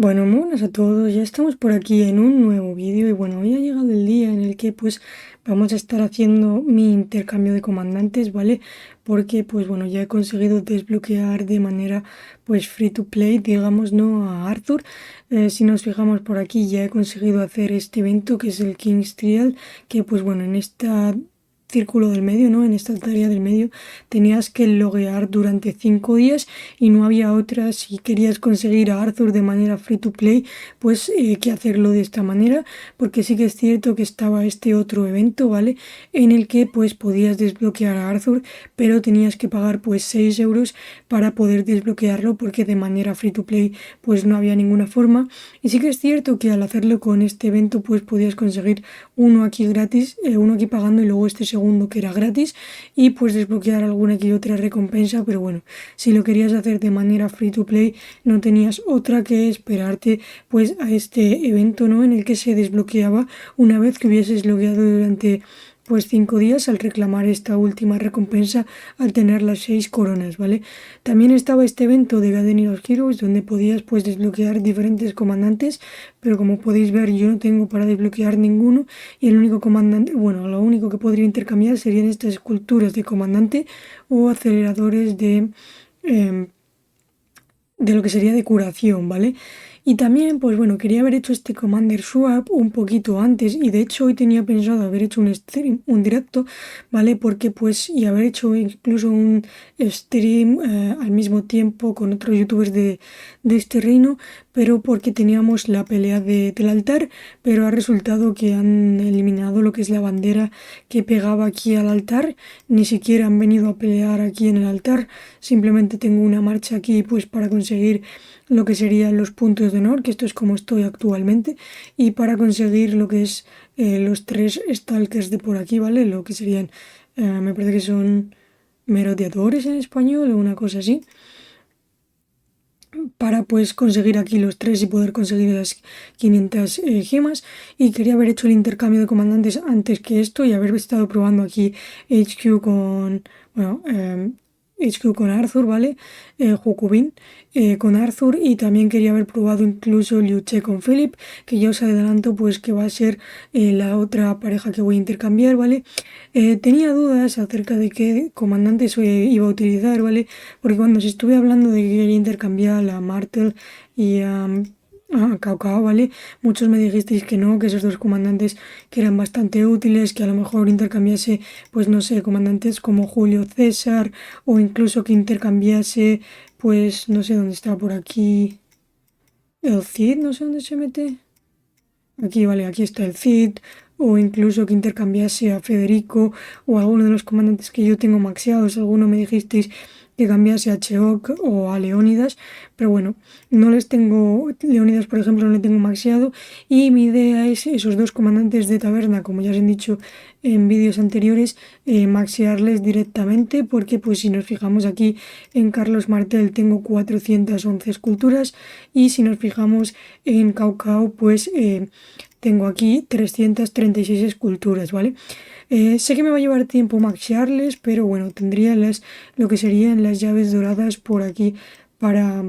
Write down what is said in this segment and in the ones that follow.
Bueno, muy buenas a todos, ya estamos por aquí en un nuevo vídeo y bueno, hoy ha llegado el día en el que pues vamos a estar haciendo mi intercambio de comandantes, ¿vale? Porque pues bueno, ya he conseguido desbloquear de manera pues free to play, digamos, ¿no? A Arthur. Si nos fijamos por aquí ya he conseguido hacer este evento que es el King's Trial, que pues bueno, en esta círculo del medio, ¿no? En esta tarea del medio tenías que loguear durante 5 días y no había otra si querías conseguir a Arthur de manera free to play, pues que hacerlo de esta manera, porque sí que es cierto que estaba este otro evento, ¿vale? En el que pues podías desbloquear a Arthur, pero tenías que pagar pues 6 euros para poder desbloquearlo, porque de manera free to play pues no había ninguna forma. Y sí que es cierto que al hacerlo con este evento pues podías conseguir uno aquí gratis, uno aquí pagando y luego este segundo que era gratis y pues desbloquear alguna que otra recompensa, pero bueno, si lo querías hacer de manera free to play no tenías otra que esperarte pues a este evento, ¿no? En el que se desbloqueaba una vez que hubieses logueado durante pues 5 días al reclamar esta última recompensa al tener las 6 coronas, ¿vale? También estaba este evento de Garden of Heroes donde podías pues desbloquear diferentes comandantes, pero como podéis ver yo no tengo para desbloquear ninguno y el único comandante, bueno, lo único que podría intercambiar serían estas esculturas de comandante o aceleradores em, de lo que sería de curación, ¿vale? Y también, pues bueno, quería haber hecho este Commander Swap un poquito antes y de hecho hoy tenía pensado haber hecho un stream, un directo, ¿vale? Porque pues, y haber hecho incluso un stream al mismo tiempo con otros youtubers de este reino, pero porque teníamos la pelea del altar, pero ha resultado que han eliminado lo que es la bandera que pegaba aquí al altar, ni siquiera han venido a pelear aquí en el altar, simplemente tengo una marcha aquí pues para conseguir lo que serían los puntos de honor, que esto es como estoy actualmente, y para conseguir lo que es los 3 stalkers de por aquí, ¿vale? Lo que serían, me parece que son merodeadores en español o una cosa así, para pues conseguir aquí los 3 y poder conseguir las 500 gemas. Y quería haber hecho el intercambio de comandantes antes que esto y haber estado probando aquí HQ con, bueno, HQ con Arthur, ¿vale? Jukubin con Arthur, y también quería haber probado incluso Liu Che con Philip, que ya os adelanto pues que va a ser la otra pareja que voy a intercambiar, ¿vale? Tenía dudas acerca de qué comandantes iba a utilizar, ¿vale? Porque cuando os estuve hablando de que quería intercambiar a Martel y a Cao Cao, ¿vale? Muchos me dijisteis que no, que esos dos comandantes que eran bastante útiles, que a lo mejor intercambiase, pues no sé, comandantes como Julio César, o incluso que intercambiase, pues no sé dónde está por aquí, el Cid, no sé dónde se mete. Aquí, vale, aquí está el Cid, o incluso que intercambiase a Federico o a alguno de los comandantes que yo tengo maxeados. Alguno me dijisteis que cambiase a Cheok o a Leónidas, pero bueno, no les tengo, Leónidas por ejemplo no le tengo maxeado, y mi idea es esos dos comandantes de taberna, como ya os he dicho en vídeos anteriores, maxearles directamente, porque pues si nos fijamos aquí en Carlos Martel tengo 411 esculturas, y si nos fijamos en Cao Cao pues tengo aquí 336 esculturas, ¿vale? Sé que me va a llevar tiempo maxearles, pero bueno, tendría lo que serían las llaves doradas por aquí para,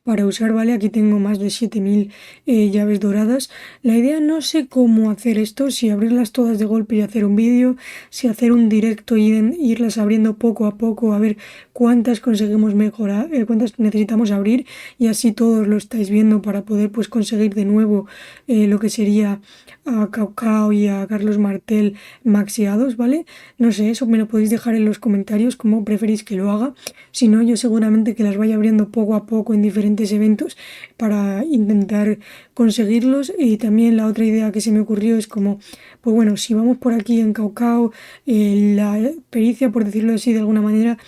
para usar, ¿vale? Aquí tengo más de 7000 llaves doradas. La idea no sé cómo hacer esto, si abrirlas todas de golpe y hacer un vídeo, si hacer un directo y irlas abriendo poco a poco, a ver cuántas conseguimos mejorar, cuántas necesitamos abrir, y así todos lo estáis viendo para poder pues conseguir de nuevo lo que sería a Cao Cao y a Carlos Martel maxeados, ¿vale? No sé, eso me lo podéis dejar en los comentarios cómo preferís que lo haga. Si no, yo seguramente que las vaya abriendo poco a poco en diferentes eventos para intentar conseguirlos. Y también la otra idea que se me ocurrió es como, pues bueno, si vamos por aquí en Cao Cao, la pericia, por decirlo así de alguna manera,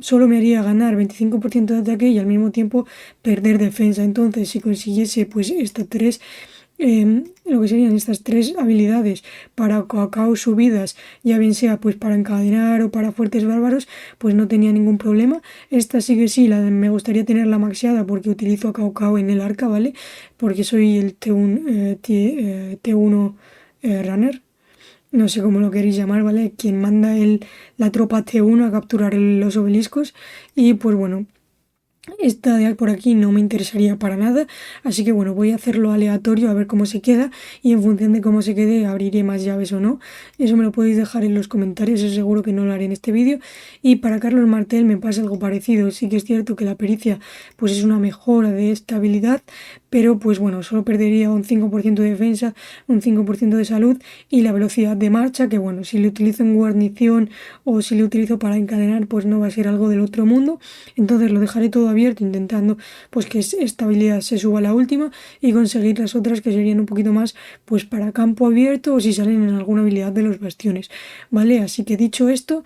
solo me haría ganar 25% de ataque y al mismo tiempo perder defensa. Entonces, si consiguiese pues estas tres, lo que serían estas 3 habilidades para Cao subidas, ya bien sea pues para encadenar o para fuertes bárbaros, pues no tenía ningún problema. Esta sí que sí, me gustaría tenerla maxeada porque utilizo a Cao en el arca, ¿vale? Porque soy el T1, T1 runner. No sé cómo lo queréis llamar, ¿vale? Quien manda la tropa T1 a capturar los obeliscos. Y pues bueno, Esta de por aquí no me interesaría para nada, así que bueno, voy a hacerlo aleatorio a ver cómo se queda y en función de cómo se quede abriré más llaves o no. Eso me lo podéis dejar en los comentarios, es seguro que no lo haré en este vídeo. Y para Carlos Martel me pasa algo parecido, sí que es cierto que la pericia pues es una mejora de estabilidad, pero pues bueno, solo perdería un 5% de defensa, un 5% de salud y la velocidad de marcha, que bueno, si lo utilizo en guarnición o si lo utilizo para encadenar pues no va a ser algo del otro mundo. Entonces lo dejaré todo abierto intentando pues que esta habilidad se suba a la última y conseguir las otras que serían un poquito más pues para campo abierto o si salen en alguna habilidad de los bastiones, ¿vale? Así que dicho esto,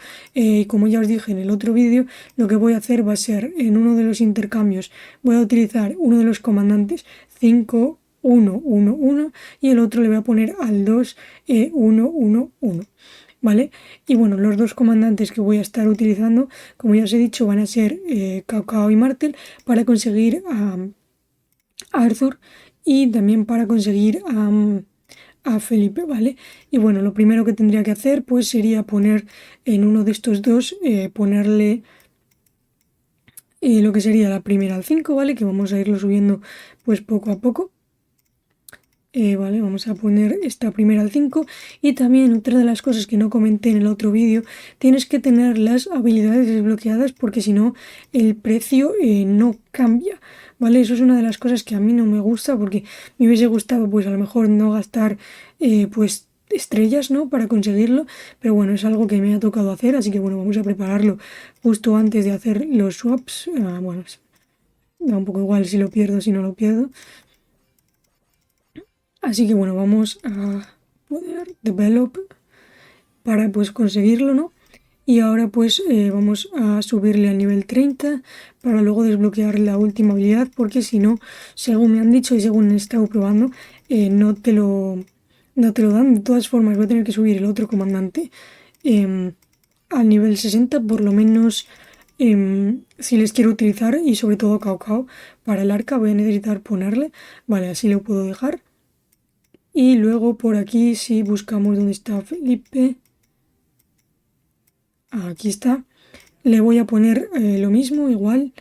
como ya os dije en el otro vídeo, lo que voy a hacer va a ser en uno de los intercambios voy a utilizar uno de los comandantes 5 1 1 1 y el otro le voy a poner al 2 1 1 1. ¿Vale? Y bueno, los dos comandantes que voy a estar utilizando, como ya os he dicho, van a ser Cao Cao y Martel para conseguir a Arthur y también para conseguir a Felipe, ¿vale? Y bueno, lo primero que tendría que hacer pues sería poner en uno de estos dos, ponerle lo que sería la primera al 5, ¿vale? Que vamos a irlo subiendo pues poco a poco. Vale, vamos a poner esta primera al 5 y también otra de las cosas que no comenté en el otro vídeo, tienes que tener las habilidades desbloqueadas porque si no el precio no cambia, ¿vale? Eso es una de las cosas que a mí no me gusta porque me hubiese gustado pues a lo mejor no gastar pues estrellas, ¿no? Para conseguirlo, pero bueno, es algo que me ha tocado hacer, así que bueno, vamos a prepararlo justo antes de hacer los swaps. Bueno, da un poco igual si lo pierdo, si no lo pierdo. Así que bueno, vamos a poner develop para pues conseguirlo, ¿no? Y ahora pues vamos a subirle al nivel 30 para luego desbloquear la última habilidad porque si no, según me han dicho y según he estado probando, no te lo dan. De todas formas voy a tener que subir el otro comandante al nivel 60 por lo menos si les quiero utilizar y sobre todo Cao Cao para el arca voy a necesitar ponerle. Vale, así lo puedo dejar. Y luego por aquí si buscamos dónde está Felipe, aquí está, le voy a poner lo mismo, igual,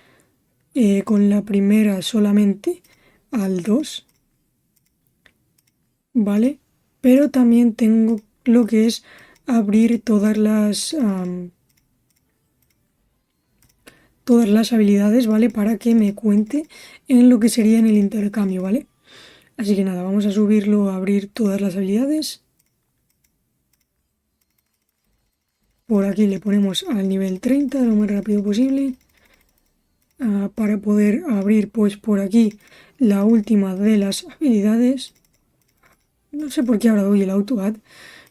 con la primera solamente al 2, ¿vale? Pero también tengo lo que es abrir todas las habilidades, ¿vale? Para que me cuente en lo que sería en el intercambio, ¿vale? Así que nada, vamos a subirlo a abrir todas las habilidades. Por aquí le ponemos al nivel 30 lo más rápido posible. Para poder abrir pues por aquí la última de las habilidades. No sé por qué ahora doy el auto-add.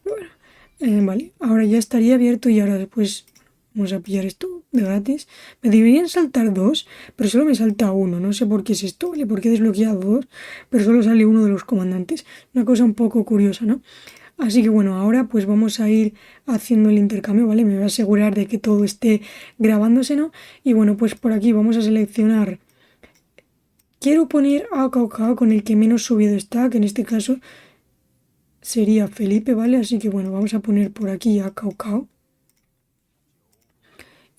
Bueno, vale, ahora ya estaría abierto y ahora después vamos a pillar esto de gratis. Me deberían saltar dos, pero solo me salta uno. No sé por qué es esto, ¿vale? Porque he desbloqueado dos, pero solo sale uno de los comandantes. Una cosa un poco curiosa, ¿no? Así que bueno, ahora pues vamos a ir haciendo el intercambio, ¿vale? Me voy a asegurar de que todo esté grabándose, ¿no? Y bueno, pues por aquí vamos a seleccionar. Quiero poner a Cao Cao con el que menos subido está, que en este caso sería Felipe, ¿vale? Así que bueno, vamos a poner por aquí a Cao Cao.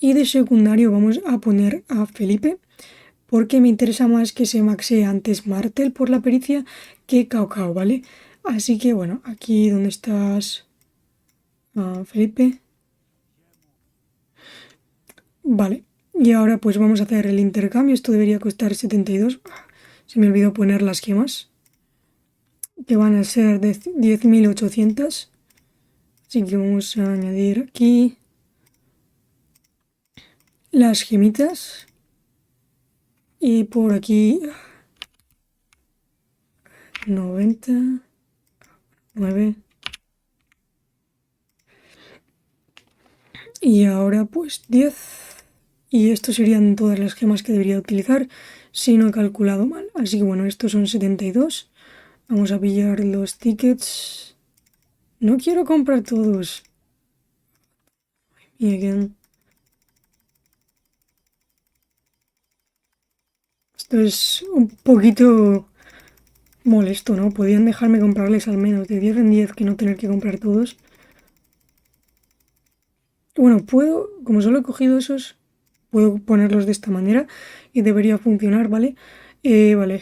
Y de secundario vamos a poner a Felipe, porque me interesa más que se maxee antes Martel por la pericia que Cao Cao, ¿vale? Así que bueno, aquí donde estás, Felipe. Vale, y ahora pues vamos a hacer el intercambio. Esto debería costar 72. Se me olvidó poner las gemas, que van a ser de 10.800. Así que vamos a añadir aquí las gemitas. Y por aquí 90, 9. Y ahora pues 10. Y estos serían todas las gemas que debería utilizar si no he calculado mal. Así que bueno, estos son 72. Vamos a pillar los tickets. No quiero comprar todos. Y again. Esto es un poquito molesto, ¿no? Podían dejarme comprarles al menos de 10 en 10 que no tener que comprar todos. Bueno, puedo, como solo he cogido esos, puedo ponerlos de esta manera y debería funcionar, ¿vale? Vale,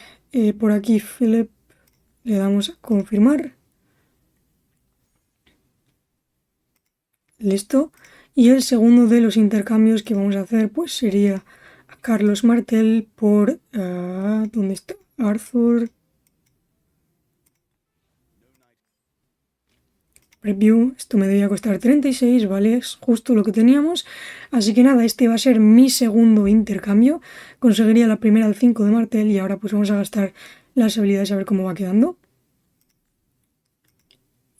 por aquí Philip le damos a confirmar. Listo. Y el segundo de los intercambios que vamos a hacer pues sería a Carlos Martel por... ¿dónde está? Arthur. Preview, esto me debía costar 36, ¿vale? Es justo lo que teníamos. Así que nada, este va a ser mi segundo intercambio. Conseguiría la primera al 5 de Martel y ahora pues vamos a gastar las habilidades a ver cómo va quedando.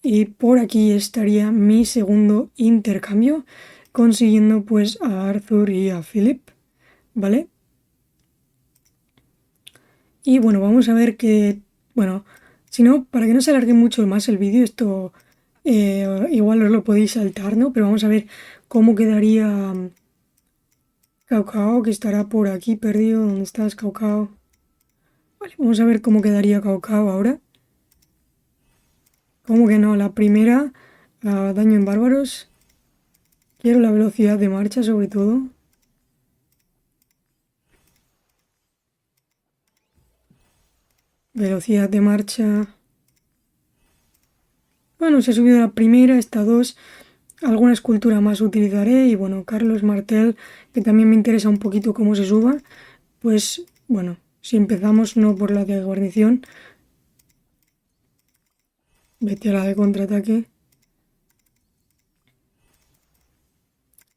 Y por aquí estaría mi segundo intercambio, consiguiendo pues a Arthur y a Philip, ¿vale? Y bueno, vamos a ver que, bueno, si no, para que no se alargue mucho más el vídeo, esto igual os lo podéis saltar, ¿no? Pero vamos a ver cómo quedaría Cao, que estará por aquí perdido. ¿Dónde estás, Cao? Vale, vamos a ver cómo quedaría Cao ahora. ¿Cómo que no? La primera, daño en bárbaros. Quiero la velocidad de marcha sobre todo. Velocidad de marcha. Bueno, se ha subido la primera, esta dos. Alguna escultura más utilizaré. Y bueno, Carlos Martel, que también me interesa un poquito cómo se suba. Pues bueno, si empezamos no por la de guarnición. Vete a la de contraataque.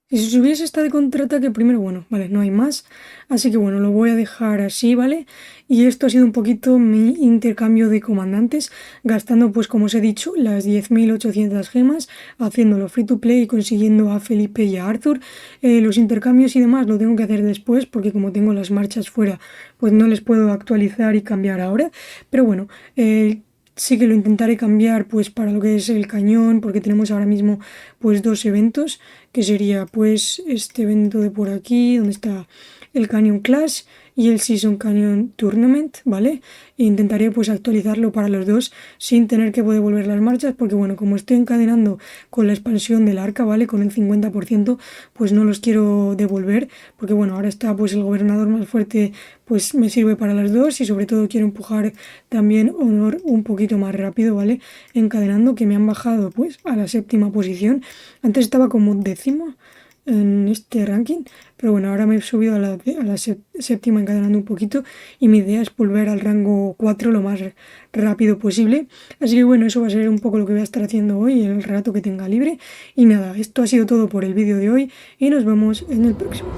Y si subiese esta de contraataque primero, bueno, vale, no hay más. Así que bueno, lo voy a dejar así, ¿vale? Y esto ha sido un poquito mi intercambio de comandantes, gastando, pues como os he dicho, las 10.800 gemas, haciéndolo free to play y consiguiendo a Felipe y a Arthur. Los intercambios y demás lo tengo que hacer después, porque como tengo las marchas fuera, pues no les puedo actualizar y cambiar ahora. Pero bueno, sí que lo intentaré cambiar pues para lo que es el cañón, porque tenemos ahora mismo pues dos eventos, que sería pues este evento de por aquí, donde está el Canyon Clash y el Season Canyon Tournament, ¿vale? E intentaré pues actualizarlo para los dos sin tener que devolver las marchas, porque bueno, como estoy encadenando con la expansión del arca, ¿vale? Con el 50%, pues no los quiero devolver, porque bueno, ahora está pues el gobernador más fuerte, pues me sirve para las dos y sobre todo quiero empujar también honor un poquito más rápido, ¿vale? Encadenando, que me han bajado pues a la 7ª posición. Antes estaba como 10º en este ranking, pero bueno, ahora me he subido a la 7ª encadenando un poquito y mi idea es volver al rango 4 lo más rápido posible. Así que bueno, eso va a ser un poco lo que voy a estar haciendo hoy en el rato que tenga libre. Y nada, esto ha sido todo por el vídeo de hoy y nos vemos en el próximo.